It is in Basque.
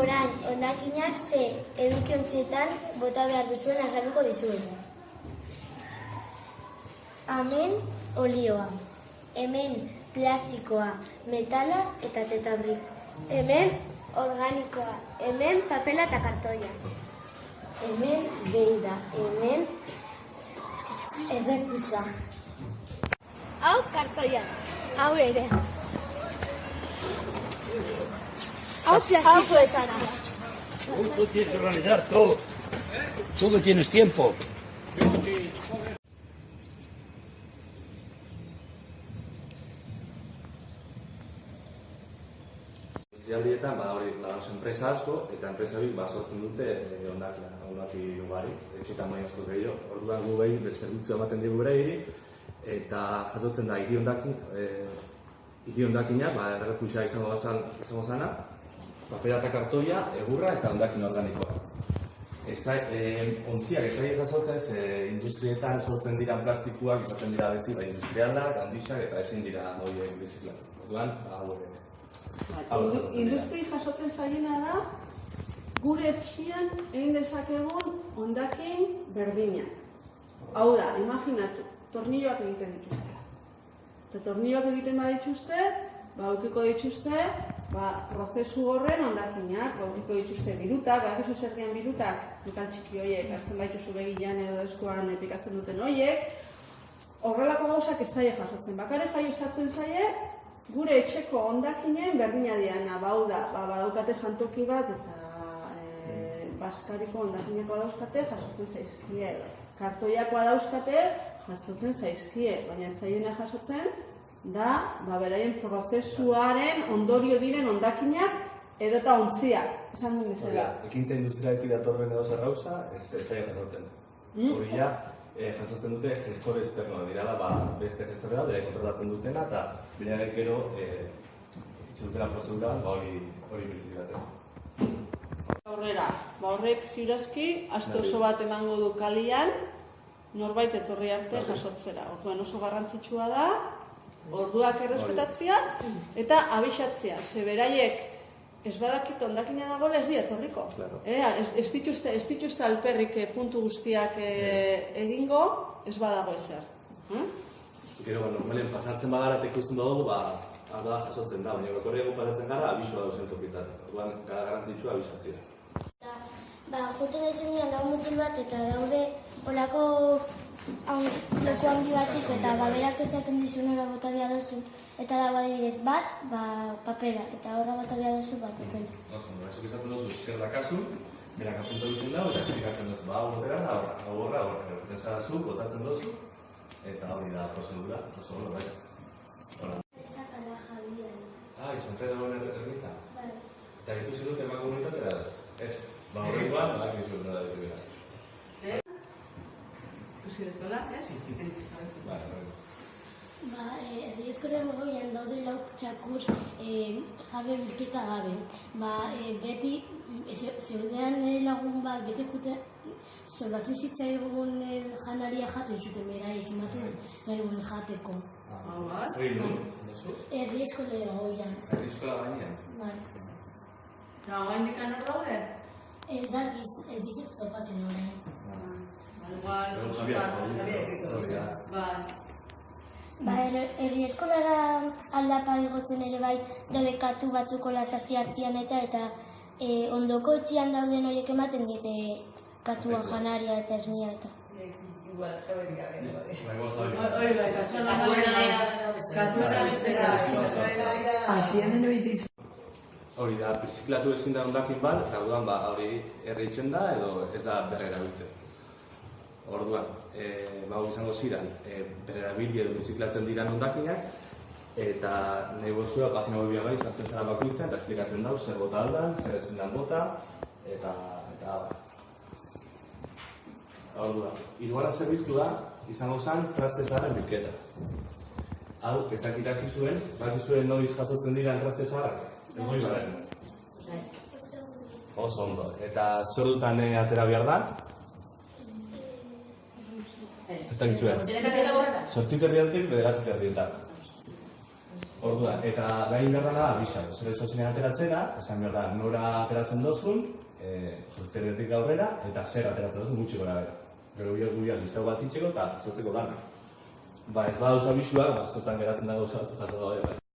Orain, hondakinak ze edukiontzietan bota behar duzuen azalduko dizuet. Hemen olioa, hemen plastikoa, metala eta tetabrik. Hemen organikoa, hemen papela eta kartoia. Hemen beida, hemen errefusa. Hau kartoia, hau ere. Hau plastikoetara. Tú tienes que organizar todo. Todo tienes tiempo. Industrialdietan badauz enpresa asko, eta enpresa horiek sortzen dute hondaki ugari, etxetan mai asko gehiago. Orduan gu behi zerbitzu ematen digu beraiei, eta jasotzen da hiri hondakinak, errefusia izango zana, papera eta kartoia, egurra eta hondakin organikoa. Ontziak ezai jasotzen, industrietan sortzen diran plastikoak izaten dira beti, industrialak, handixak eta ezin dira horiek biziklatu. Orduan, Industri jasotzen zaiena da, gure etxian egin dezakegun hondakin berdinak. Hau da, imaginatu, tornilloak egiten dituzte. Eta tornilloak egiten badituzte, aukiko dituzte, prozesu horren hondakinak, aukiko dituzte birutak, badakizu zer dian birutak, mikal txiki horiek, hartzen baituzu begilan edo eskuan pikatzen duten horiek, horrelako gauzak ez zaie jasotzen. Bakare jaio sartzen zaie, gure etxeko hondakinen berdina diana, badaukate jantoki bat eta baskariko hondakineko badauzkate jasotzen zaizkie. Kartoiako badauzkate jasotzen zaizkie, baina etzaiena jasotzen da beraien prozesuaren ondorio diren hondakinak edota ontziak, esan duen bezala. Ekintza industrialetik datorren edo zer gauza, ez zaila jasotzen. Hori jasotzen dute gestore externoa dirala, beste gestore da, bere kontratatzen dutena, eta bideak gero itxutela prozedura hori bizitzatzen. Aurrera, horrek ziurazki, aste oso bat emango du kalian, norbait etorri arte jasotzera. Orduan oso garrantzitsua da, orduak errespetatzea eta abixatzea. Ze beraiek ez badakit hondakina dagoela ez dira etorriko. Ez dituzte alperrik puntu guztiak egingo, ez badago ezer. Gero, normalen pasatzen bagara eta ikusten dugu, da jasotzen da, baina bakorriago pasatzen gara abisua dauzen tokietan. Orduan, garrantzitsua abixatzea. Joten ezen dian dago mutil bat eta daude olako leku handi batzuk eta berak esaten dizu nora bota behar duzu eta dago adibidez bat, papera eta horra bota behar duzu bat papera. Ezok esaten duzu zer dakazu, berak apunta dutzen dago eta esplikatzen duzu, hau botera da horra, Eta zu, botatzen duzu eta hori da prozedura, oso hori bai. Esakala Javier. Izan dagoen ermita? Bai. Eta ditu zidut ema komunitatera da? Ez. Horrengoan, gizu da ditu gara. Ikusi dutela, ez? Herri eskoren gogoian daude lau txakur jabe bilketa gabe. Beti, zeudean lagun bat, beti jute, soldatzen zitzaigun janaria jaten zuten beraiek ematen beruen jateko. Hori nun? Herri eskolera gogoian. Herri eskola gainean? Bai. Eta hau indikan hor daude? Ez dakiz, ez ditut zopatzen horrein. Herri eskolara aldapa igotzen ere bai daude katu batzuko lasasiartian eta ondoko etxian dauden horiek ematen diete katuan janaria eta esnia eta. Hori bai, Hori da, birziklatu ezin da hondakin bat, eta orduan hori erreitzen da edo ez da berrerabiltzen. Orduan, izango ziren, berrerabili edo birziklatzen diran hondakinak, eta nahi bozua pagina webian bai, sartzen zara bakoitzen, eta esplikatzen dau, zer bota aldan, zer ezin dan bota, eta orduan. Hirugarren zerbitzu da, izango zen, traste zaharren bilketa. Hau, ez dakizuen noiz jasotzen diran traste zaharrak? Egoi baren. Oso ondo. Eta zer dutan atera behar da? Ez dakizuen. 8:30 bederatzi terdi. Orduan, eta behin behar da, abisa, zure zozenean ateratzera, esan behar da, nora ateratzen dozun, zuzteretik aurrera, eta zer ateratzen dozun gutxi gora bera. Gero guia listau bat itxeko eta jasotzeko dana. Ba, ez badauz abisuak, askotan geratzen da gauza batzu jaso gabe.